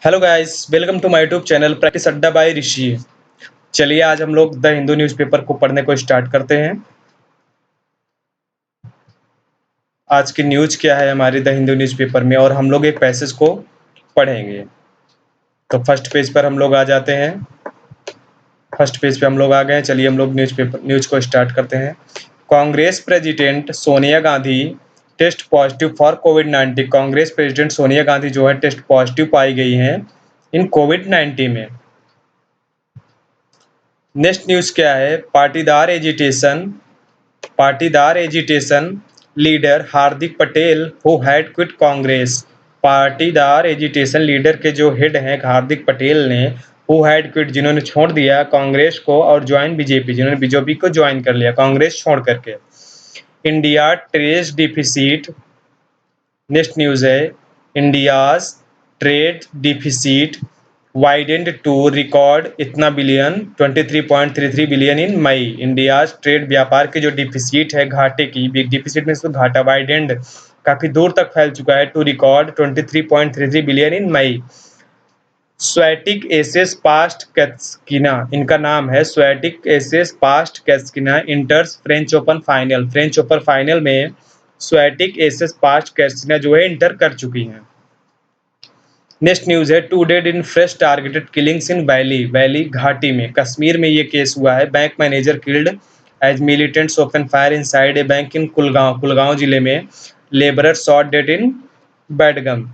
Hello guys, welcome to my YouTube channel practice Adda by Rishi. चलिए आज हम लोग द हिंदू न्यूज़पेपर को पढ़ने को स्टार्ट करते हैं। आज की न्यूज़ क्या है हमारी द हिंदू न्यूज़पेपर में, और हम लोग एक पैसेज को पढ़ेंगे। तो फर्स्ट पेज पर हम लोग आ जाते हैं। फर्स्ट पेज पे हम लोग आ गए हैं। चलिए हम लोग न्यूज़ को स्टार्ट करते हैं। Congress president Sonia Gandhi test positive for कोविड-19। कांग्रेस प्रेसिडेंट सोनिया गांधी जो है टेस्ट पॉजिटिव पाई गई हैं इन कोविड-19 में। नेक्स्ट न्यूज़ क्या है? Patidar agitation leader Hardik Patel who had quit Congress. Patidar agitation leader के जो हेड हैं हार्दिक पटेल ने हु हैड क्विट, जिन्होंने छोड़ दिया कांग्रेस को और ज्वाइन बीजेपी, जिन्होंने बीजेपी को ज्वाइन कर लिया कांग्रेस छोड़ करके। India trade deficit. Next news है India's trade deficit widened to record इतना billion 23.33 billion in May. India trade व्यापार की जो डिफिसिट है, घाटे की, डिफिसिट में से घाटा वाइडेंड काफी दूर तक फैल चुका है, to record 23.33 billion in May. Swiatek eases past Kasatkina, इनका नाम है Swiatek eases past Kasatkina enters French Open final. French Open final में स्वेटिक एसेस पास्ट कैस्किना जो है इंटर कर चुकी हैं। नेक्स्ट न्यूज़ है two dead in fresh targeted killings in valley घाटी में, कश्मीर में ये केस हुआ है। Bank manager killed as militants open fire inside a bank in Kulgam जिले में। Labourer shot dead in Badgam.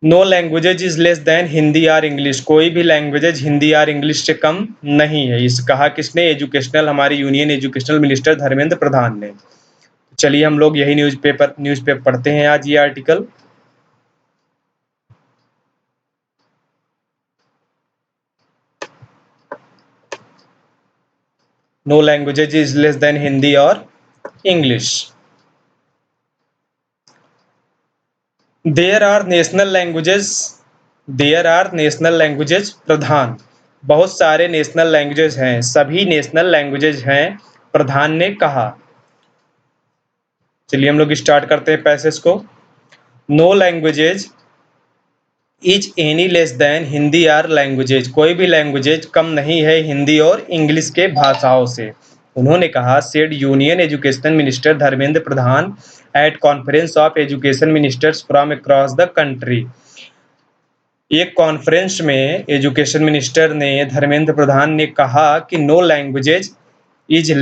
No languages is less than Hindi और इंग्लिश। कोई भी लैंग्वेजेज हिंदी और इंग्लिश से कम नहीं है। इस कहा किसने? एजुकेशनल, हमारी union educational minister Dharmendra Pradhan ने। चलिए हम लोग यही न्यूज़पेपर पढ़ते हैं आज ये article. No language is less than Hindi or English. There are national languages. प्रधान, बहुत सारे नेशनल लैंग्वेजेस हैं, सभी नेशनल लैंग्वेजेस हैं, प्रधान ने कहा। चलिए हम लोग स्टार्ट करते हैं पैसेज को। No languages is any less than Hindi are languages. कोई भी लैंग्वेजेज कम नहीं है हिंदी और इंग्लिश के भाषाओं से, उन्होंने कहा। Said union education minister Dharmendra Pradhan at conference of education ministers from across the country. एक कॉन्फ्रेंस में एजुकेशन मिनिस्टर ने, धर्मेंद्र प्रधान ने कहा कि no languages is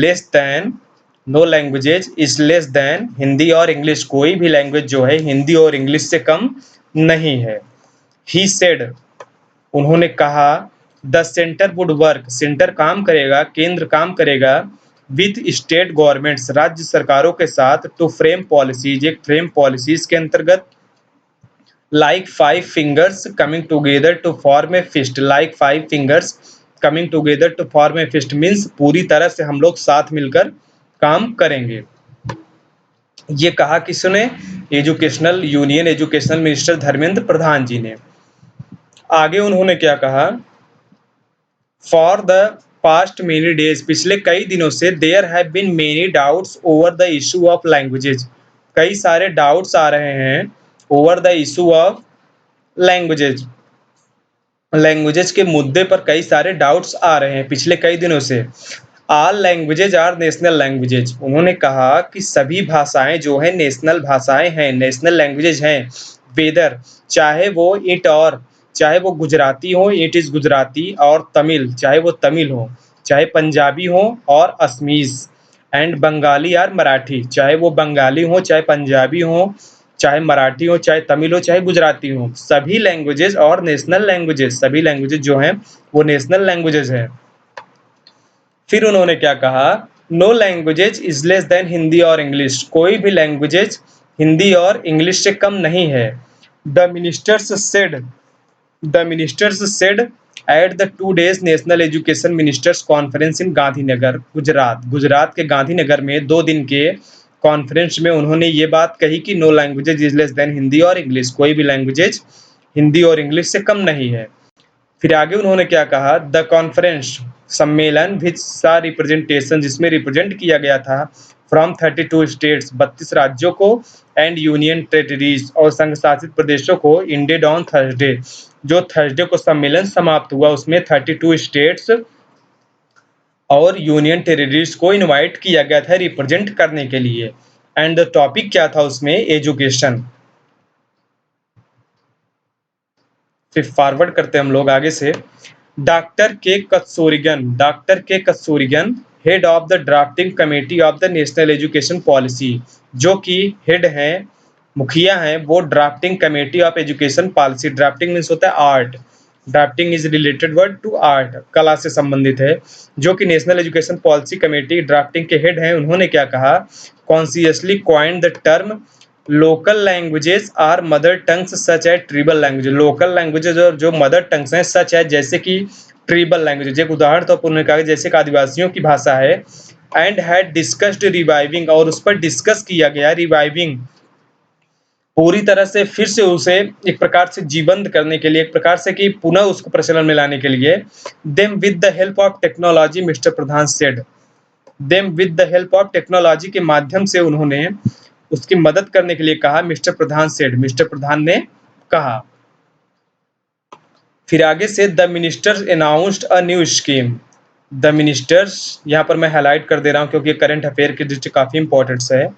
less than Hindi और इंग्लिश। कोई भी लैंग्वेज जो है हिंदी और इंग्लिश से कम नहीं है। ही सेड, उन्होंने कहा, the centre would work, centre काम करेगा, केंद्र काम करेगा, विथ स्टेट गवर्नमेंट्स, राज्य सरकारों के साथ, टू फ्रेम पॉलिसीज, एक फ्रेम पॉलिसीज के अंतर्गत, like 5 fingers coming together to form a fist. Like 5 fingers coming together to form a fist means पूरी तरह से हम लोग साथ मिलकर काम करेंगे। ये कहा किसने? Union educational minister Dharmendra Pradhan ji ने। आगे उन्होंने क्या कहा? For the past many days, पिछले कई दिनों से, there have been many doubts over the issue of languages, कई सारे डाउट्स आ रहे हैं over the issue of languages के मुद्दे पर कई सारे डाउट्स आ रहे हैं पिछले कई दिनों से। All languages are national languages, उन्होंने कहा कि सभी भाषाएं जो हैं नेशनल भाषाएं हैं, नेशनल लैंग्वेजेज हैं। वेदर, चाहे वो गुजराती हो, इट इज़ गुजराती, और तमिल, चाहे वो तमिल हो, चाहे पंजाबी हो और असमीज, एंड बंगाली और मराठी, चाहे वो बंगाली हो, चाहे पंजाबी हो, चाहे मराठी हो, चाहे तमिल हो, चाहे गुजराती हो, सभी लैंग्वेजेज और नेशनल लैंग्वेजेज, सभी लैंग्वेजेज जो हैं वो नेशनल लैंग्वेजेज हैं। फिर उन्होंने क्या कहा? No languages is less than Hindi और इंग्लिश। कोई भी लैंग्वेजेज हिंदी और इंग्लिश से कम नहीं है। The ministers said at the 2 days national education ministers conference in Gandhinagar, Gujarat के गांधीनगर में 2 दिन के कॉन्फ्रेंस में उन्होंने ये बात कही कि no languages is less than Hindi और इंग्लिश। कोई भी लैंग्वेजेज हिंदी और इंग्लिश से कम नहीं है। फिर आगे उन्होंने क्या कहा? द कॉन्फ्रेंस, सम्मेलन, विच सा रिप्रेजेंटेशन, जिसमें रिप्रेजेंट किया गया था, फ्रॉम 32 स्टेट्स, 32 राज्यों को, एंड यूनियन टेरिटरीज और संघ शासित प्रदेशों को इंडेड ऑन थर्सडे, जो थर्सडे को सम्मेलन समाप्त हुआ उसमें 32 स्टेट्स और यूनियन टेरिटरीज को इनवाइट किया गया था रिप्रेजेंट करने के लिए। एंड द टॉपिक क्या था उसमें? एजुकेशन। फिर फॉरवर्ड करते हैं हम लोग आगे से। Doctor K Kasturirangan head of the drafting committee of the national education policy, जो कि हेड हैं, मुखिया हैं वो drafting committee of education policy. Drafting means होता है art, drafting is related word to art, कला से संबंधित है। जो कि national education policy committee drafting के हेड हैं, उन्होंने क्या कहा? Consciously coined the term local languages are mother tongues such as tribal language. Local languages और जो मदर टंग्स हैं सच है, जैसे कि ट्रिबल लैंग्वेज, एक उदाहरण तो उन्होंने कहा जैसे कि आदिवासियों की भाषा है। एंड हैड डिस्कस्ड रिवाइविंग, और उस पर डिस्कस किया गया रिवाइविंग, पूरी तरह से फिर से उसे एक प्रकार से जीवंत करने के लिए, एक प्रकार से कि पुनः उसको प्रचलन में लाने के लिए। Them with the help of technology, mister Pradhan said. Them with the help of technology के माध्यम से उन्होंने उसकी मदद करने के लिए कहा, मिस्टर प्रधान सेड, मिस्टर प्रधान ने कहा। फिर आगे से the ministers announced a new scheme. The ministers यहाँ पर मैं हाईलाइट कर दे रहा हूँ क्योंकि करंट अफेयर की दृष्टि काफी इंपॉर्टेंट है।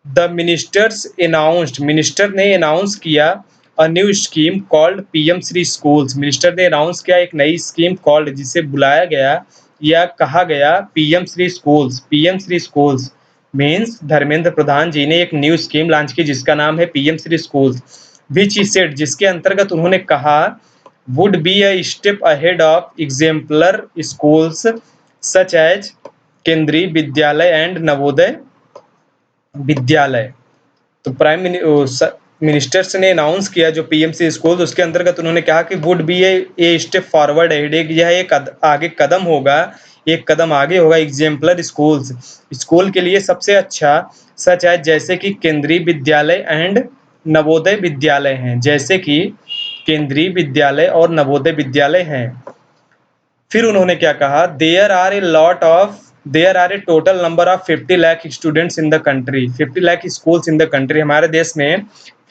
द मिनिस्टर्स अनाउंस्ड, मिनिस्टर ने अनाउंस किया a new scheme called PM Shri schools. Minister ने अनाउंस किया एक नई स्कीम कॉल्ड, जिसे बुलाया गया या कहा गया PM Shri schools. PM Shri schools means Dharmendra Pradhan ji ने एक न्यू स्कीम लॉन्च की जिसका नाम है PM Shri schools. Which he said, जिसके अंतर्गत उन्होंने कहा would be a step ahead of exemplar schools such as Kendriya Vidyalaya and Navodaya Vidyalaya. तो मिनिस्टर्स ने अनाउंस किया जो पीएमसी स्कूल, उसके अंतर्गत उन्होंने कहा कि would be a step forward ahead, यह एक आगे कदम होगा, एक कदम आगे होगा एग्जाम्पलर स्कूल्स, स्कूल के लिए सबसे अच्छा, सच है जैसे कि केंद्रीय विद्यालय एंड नवोदय विद्यालय हैं, जैसे कि केंद्रीय विद्यालय और नवोदय विद्यालय हैं। फिर उन्होंने क्या कहा? There are a total number of 50 lakh students in the country. 50 lakh schools in the country, हमारे देश में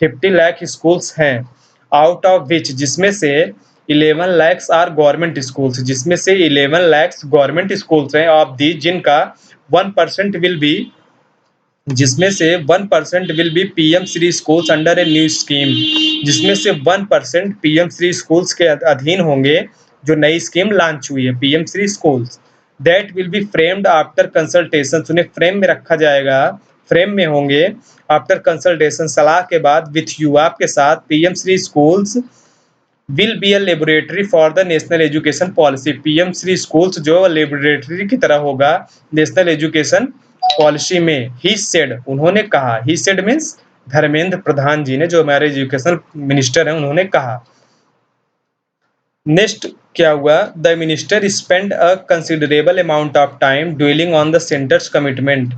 50 लाख स्कूल्स हैं। आउट ऑफ विच, जिसमें से 11 lakhs आर गवर्नमेंट स्कूल्स, जिसमें से 11 lakhs गवर्नमेंट स्कूल्स हैं। ऑफ दी, जिनका 1% विल बी, जिसमें से 1% will be PM Shri schools under a new scheme, जिसमें से 1% पीएम श्री स्कूल्स के अधीन होंगे जो नई स्कीम लॉन्च हुई है PM Shri schools. That will be framed after consultation, उन्हें फ्रेम में रखा जाएगा, फ्रेम में होंगे आफ्टर कंसल्टेशन, सलाह के बाद, विथ यू, आपके साथ। PM Shri schools will be a laboratory for the national education policy. PM Shri schools जो लेबोरेटरी की तरह होगा नेशनल एजुकेशन पॉलिसी में। ही सेड, उन्होंने कहा, he said means Dharmendra Pradhan ji ने, जो हमारे एजुकेशन मिनिस्टर हैं, उन्होंने कहा। नेक्स्ट क्या हुआ? The minister spend a considerable amount of time dwelling on the centres commitment.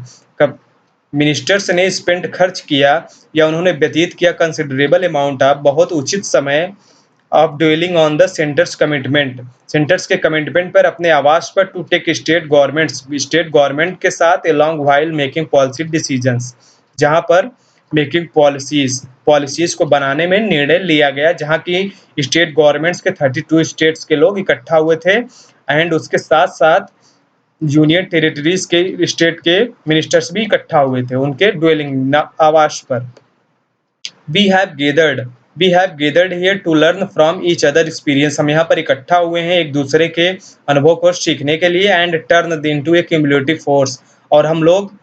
Ministers ने स्पेंड, खर्च किया या उन्होंने व्यतीत किया कंसिडरेबल अमाउंट ऑफ, बहुत उचित समय, of dwelling on the centres commitment, centres के कमिटमेंट पर, अपने आवास पर, टू टेक स्टेट गवर्नमेंट के साथ along while making policy decisions, जहां पर मेकिंग पॉलिसीज को बनाने में निर्णय लिया गया, जहां की स्टेट गवर्नमेंट्स के 32 स्टेट्स के लोग इकट्ठा हुए थे। एंड उसके साथ साथ यूनियन टेरिटरीज के स्टेट के मिनिस्टर्स भी इकट्ठा हुए थे उनके ड्वेलिंग आवास पर। We have gathered here to learn from each other experience, हम यहाँ पर इकट्ठा हुए हैं एक दूसरे के अनुभव को सीखने के लिए। And turn into A cumulative force, और हम लोग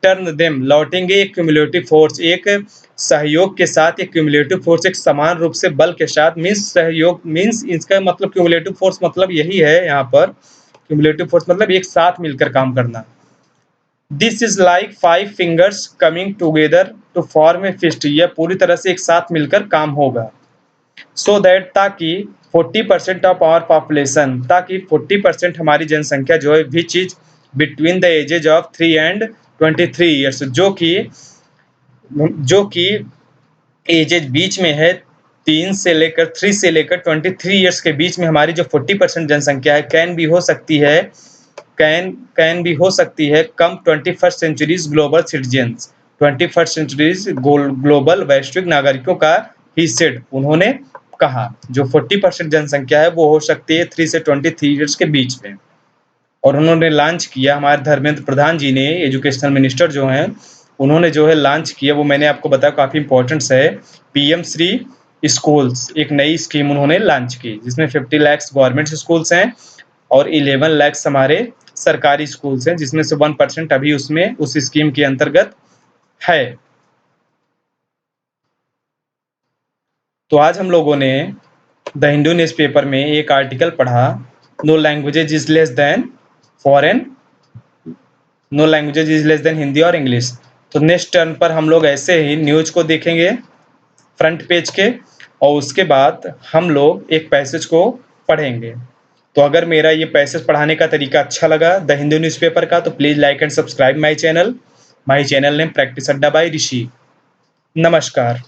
टर्न देम, लौटेंगे एक क्यूमुलेटिव फोर्स, एक सहयोग के साथ, एक क्यूमुलेटिव फोर्स, एक समान रूप से बल के साथ, मीन्स सहयोग, मीन्स इसका मतलब क्यूमुलेटिव फोर्स मतलब यही है यहाँ पर, क्यूमुलेटिव फोर्स मतलब एक साथ मिलकर काम करना। This is like 5 fingers coming together to form a fist, यह पूरी तरह से एक साथ मिलकर काम होगा। सो दैट, ताकि 40% ऑफ आवर पॉपुलेशन, ताकि 40% हमारी जनसंख्या जो है, which is between the edges of 3 and 23 years, जो कि एजेज बीच में है 3 से लेकर 23 ईयर्स के बीच में, हमारी जो 40% जनसंख्या है, कैन भी हो सकती है कम 21st century's global citizens, 21st century's global वैश्विक नागरिकों का ही सेड उन्होंने कहा जो 40% जनसंख्या है वो हो सकती है 3 से 23 ईयर्स के बीच में। और उन्होंने लॉन्च किया, हमारे धर्मेंद्र प्रधान जी ने, एजुकेशनल मिनिस्टर जो हैं, उन्होंने जो है लॉन्च किया, वो मैंने आपको बताया काफ़ी इंपॉर्टेंट्स है। पीएम श्री स्कूल्स एक नई स्कीम उन्होंने लॉन्च की जिसमें 50 लाख गवर्नमेंट स्कूल्स हैं और 11 लाख हमारे सरकारी स्कूल्स हैं, जिसमें से 1% अभी उसमें उस स्कीम के अंतर्गत है। तो आज हम लोगों ने द हिंदू न्यूज़पेपर में एक आर्टिकल पढ़ा, no languages is less than foreign, no languages is less than Hindi और इंग्लिश। तो नेक्स्ट टर्न पर हम लोग ऐसे ही न्यूज़ को देखेंगे फ्रंट पेज के, और उसके बाद हम लोग एक पैसेज को पढ़ेंगे। तो अगर मेरा ये पैसेज पढ़ाने का तरीका अच्छा लगा द हिंदू न्यूज़पेपर का, तो please like and subscribe my channel name practice Adda by ऋषि। नमस्कार।